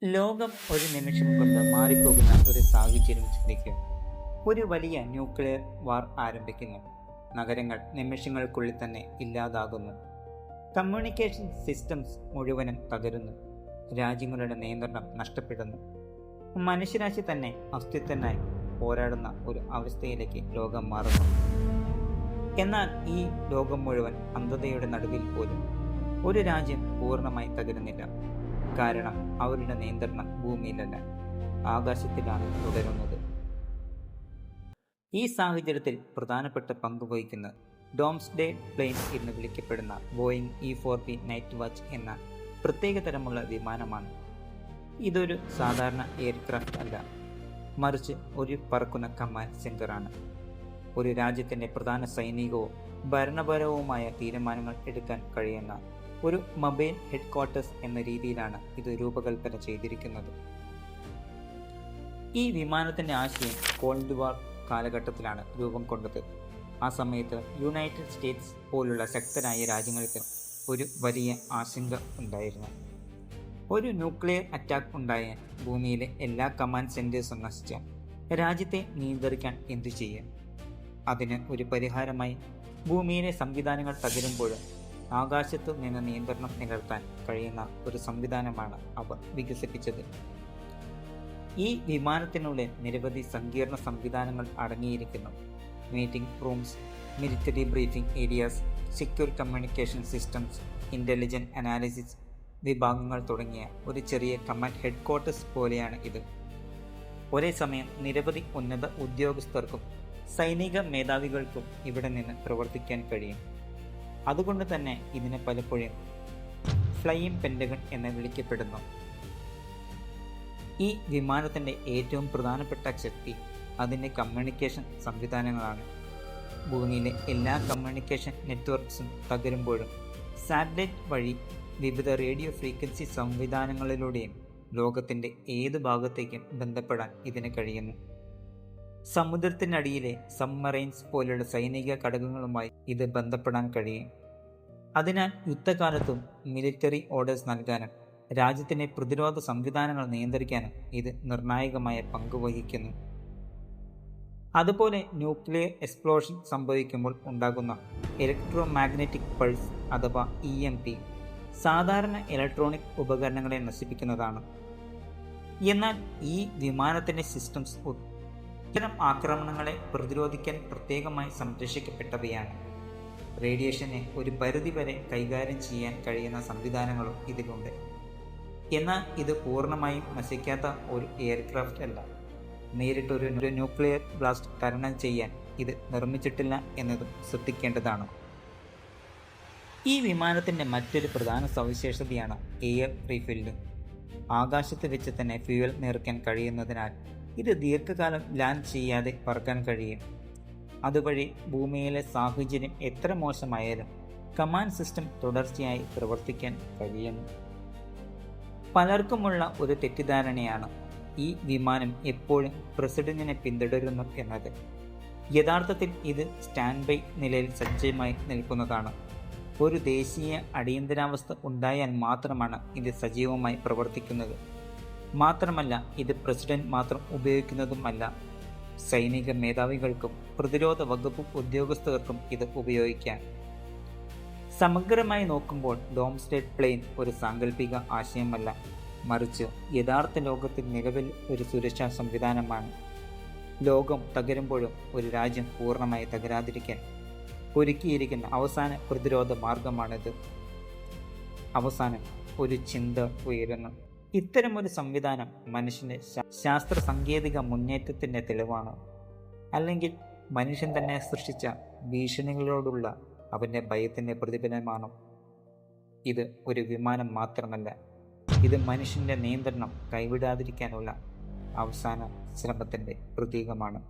ലോകം ഒരു നിമിഷം കൊണ്ട് മാറിപ്പോകുന്ന ഒരു സാഹചര്യം ചിന്തിക്കുക. ഒരു വലിയ ന്യൂക്ലിയർ വാർ ആരംഭിക്കുന്നു. നഗരങ്ങൾ നിമിഷങ്ങൾക്കുള്ളിൽ തന്നെ ഇല്ലാതാകുന്നു. കമ്മ്യൂണിക്കേഷൻ സിസ്റ്റംസ് മുഴുവനും തകരുന്നു. രാജ്യങ്ങളുടെ നിയന്ത്രണം നഷ്ടപ്പെടുന്നു. മനുഷ്യരാശി തന്നെ അസ്തിത്വത്തിനായി പോരാടുന്ന ഒരു അവസ്ഥയിലേക്ക് ലോകം മാറുന്നു. എന്നാൽ ഈ ലോകം മുഴുവൻ അന്ധതയുടെ നടുവിൽ പോലും ഒരു രാജ്യം പൂർണ്ണമായി തകരുന്നില്ല. കാരണം അവരുടെ നിയന്ത്രണം ഭൂമിയിലല്ല, ആകാശത്തിലാണ് തുടരുന്നത്. ഈ സാഹചര്യത്തിൽ പ്രധാനപ്പെട്ട പങ്ക് വഹിക്കുന്ന ഡോംസ്ഡേ പ്ലെയിൻ എന്ന് വിളിക്കപ്പെടുന്ന ബോയിങ് E-4B നൈറ്റ് വാച്ച് എന്ന പ്രത്യേക തരമുള്ള വിമാനമാണ്. ഇതൊരു സാധാരണ എയർക്രാഫ്റ്റ് അല്ല, മറിച്ച് ഒരു പറക്കുന്ന കമാൻഡ് സെന്ററാണ്. ഒരു രാജ്യത്തിൻ്റെ പ്രധാന സൈനികവും ഭരണപരവുമായ തീരുമാനങ്ങൾ എടുക്കാൻ കഴിയുന്ന ഒരു മൊബൈൽ ഹെഡ്ക്വാർട്ടേഴ്സ് എന്ന രീതിയിലാണ് ഇത് രൂപകൽപ്പന ചെയ്തിരിക്കുന്നത്. ഈ വിമാനത്തിൻ്റെ ആശയം കോൾഡ് വാർ കാലഘട്ടത്തിലാണ് രൂപം കൊണ്ടത്. ആ സമയത്ത് യുണൈറ്റഡ് സ്റ്റേറ്റ്സ് പോലുള്ള ശക്തരായ രാജ്യങ്ങൾക്ക് ഒരു വലിയ ആശങ്ക ഉണ്ടായിരുന്നു. ഒരു ന്യൂക്ലിയർ അറ്റാക്ക് ഉണ്ടായാൽ ഭൂമിയിലെ എല്ലാ കമാൻഡ് സെൻറ്റേഴ്സും നശിച്ചാൽ രാജ്യത്തെ നിയന്ത്രിക്കാൻ എന്തു ചെയ്യും? അതിന് ഒരു പരിഹാരമായി ഭൂമിയിലെ സംവിധാനങ്ങൾ തകരുമ്പോഴും ആകാശത്തു നിന്ന് നിയന്ത്രണം നിലനിർത്താൻ കഴിയുന്ന ഒരു സംവിധാനമാണ് അവർ വികസിപ്പിച്ചത്. ഈ വിമാനത്തിനുള്ളിൽ നിരവധി സങ്കീർണ സംവിധാനങ്ങൾ അടങ്ങിയിരിക്കുന്നു. Meeting rooms, military briefing areas, secure communication systems, intelligent analysis വിഭാഗങ്ങൾ തുടങ്ങിയ ഒരു ചെറിയ കമാൻഡ് ഹെഡ്ക്വാർട്ടേഴ്സ് പോലെയാണ് ഇത്. ഒരേ സമയം നിരവധി ഉന്നത ഉദ്യോഗസ്ഥർക്കും സൈനിക മേധാവികൾക്കും ഇവിടെ നിന്ന് പ്രവർത്തിക്കാൻ കഴിയും. അതുകൊണ്ട് തന്നെ ഇതിനെ പലപ്പോഴും ഫ്ലൈയിങ് പെൻറ്റഗൺ എന്ന് വിളിക്കപ്പെടുന്നു. ഈ വിമാനത്തിൻ്റെ ഏറ്റവും പ്രധാനപ്പെട്ട ശക്തി അതിൻ്റെ കമ്മ്യൂണിക്കേഷൻ സംവിധാനങ്ങളാണ്. ഭൂമിയിലെ എല്ലാ കമ്മ്യൂണിക്കേഷൻ നെറ്റ്വർക്ക്സും തകരുമ്പോഴും സാറ്റലൈറ്റ് വഴി വിവിധ റേഡിയോ ഫ്രീക്വൻസി സംവിധാനങ്ങളിലൂടെയും ലോകത്തിൻ്റെ ഏത് ഭാഗത്തേക്കും ബന്ധപ്പെടാൻ ഇതിന് കഴിയുന്നു. സമുദ്രത്തിനടിയിലെ സബ്മറൈൻസ് പോലുള്ള സൈനിക ഘടകങ്ങളുമായി ഇത് ബന്ധപ്പെടാൻ കഴിയും. അതിനാൽ യുദ്ധകാലത്തും മിലിറ്ററി ഓർഡേഴ്സ് നൽകാനും രാജ്യത്തിൻ്റെ പ്രതിരോധ സംവിധാനങ്ങൾ നിയന്ത്രിക്കാനും ഇത് നിർണായകമായ പങ്ക് വഹിക്കുന്നു. അതുപോലെ ന്യൂക്ലിയർ എക്സ്പ്ലോഷൻ സംഭവിക്കുമ്പോൾ ഉണ്ടാകുന്ന ഇലക്ട്രോ മാഗ്നറ്റിക് പൾസ് അഥവാ EMP സാധാരണ ഇലക്ട്രോണിക് ഉപകരണങ്ങളെ നശിപ്പിക്കുന്നതാണ്. എന്നാൽ ഈ വിമാനത്തിൻ്റെ സിസ്റ്റംസ് ഇത്തരം ആക്രമണങ്ങളെ പ്രതിരോധിക്കാൻ പ്രത്യേകമായി സംരക്ഷിക്കപ്പെട്ടവയാണ്. റേഡിയേഷനെ ഒരു പരിധിവരെ കൈകാര്യം ചെയ്യാൻ കഴിയുന്ന സംവിധാനങ്ങളും ഇതിലുണ്ട്. എന്നാൽ ഇത് പൂർണ്ണമായും നശിക്കാത്ത ഒരു എയർക്രാഫ്റ്റ് അല്ല. നേരിട്ടൊരു ന്യൂക്ലിയർ ബ്ലാസ്റ്റ് തരണം ചെയ്യാൻ ഇത് നിർമ്മിച്ചിട്ടില്ല എന്നതും ശ്രദ്ധിക്കേണ്ടതാണ്. ഈ വിമാനത്തിൻ്റെ മറ്റൊരു പ്രധാന സവിശേഷതയാണ് എയർ റീഫില്ലിംഗ്. ആകാശത്ത് വെച്ച് തന്നെ ഫ്യൂവൽ നിറയ്ക്കാൻ കഴിയുന്നതിനാൽ ഇത് ദീർഘകാലം ലാൻഡ് ചെയ്യാതെ പറക്കാൻ കഴിയും. അതുവഴി ഭൂമിയിലെ സാഹചര്യം എത്ര മോശമായാലും കമാൻഡ് സിസ്റ്റം തുടർച്ചയായി പ്രവർത്തിക്കാൻ കഴിയുന്നു. പലർക്കുമുള്ള ഒരു തെറ്റിദ്ധാരണയാണ് ഈ വിമാനം എപ്പോഴും പ്രസിഡന്റിനെ പിന്തുടരുന്നു എന്നത്. യഥാർത്ഥത്തിൽ ഇത് സ്റ്റാൻഡ് ബൈ നിലയിൽ സജ്ജമായി നിൽക്കുന്നതാണ്. ഒരു ദേശീയ അടിയന്തരാവസ്ഥ ഉണ്ടായാൽ മാത്രമാണ് ഇത് സജീവമായി പ്രവർത്തിക്കുന്നത്. മാത്രമല്ല, ഇത് പ്രസിഡന്റ് മാത്രം ഉപയോഗിക്കുന്നതുമല്ല. സൈനിക മേധാവികൾക്കും പ്രതിരോധ വകുപ്പ് ഉദ്യോഗസ്ഥർക്കും ഇത് ഉപയോഗിക്കാം. സമഗ്രമായി നോക്കുമ്പോൾ ഡോംസ്ഡേ പ്ലെയിൻ ഒരു സാങ്കല്പിക ആശയമല്ല, മറിച്ച് യഥാർത്ഥ ലോകത്തിൽ നിലവിൽ ഒരു സുരക്ഷാ സംവിധാനമാണ്. ലോകം തകരുമ്പോഴും ഒരു രാജ്യം പൂർണ്ണമായി തകരാതിരിക്കാൻ ഒരുക്കിയിരിക്കുന്ന അവസാന പ്രതിരോധ മാർഗമാണിത്. അവസാനം ഒരു ചിന്ത ഉയരുന്നു. ഇത്തരമൊരു സംവിധാനം മനുഷ്യൻ്റെ ശാസ്ത്ര സാങ്കേതിക മുന്നേറ്റത്തിൻ്റെ തെളിവാണ്, അല്ലെങ്കിൽ മനുഷ്യൻ തന്നെ സൃഷ്ടിച്ച ഭീഷണികളോടുള്ള അവൻ്റെ ഭയത്തിൻ്റെ പ്രതിഫലമാണ്. ഇത് ഒരു വിമാനം മാത്രമല്ല, ഇത് മനുഷ്യൻ്റെ നിയന്ത്രണം കൈവിടാതിരിക്കാനുള്ള അവസാന ശ്രമത്തിൻ്റെ പ്രതീകമാണ്.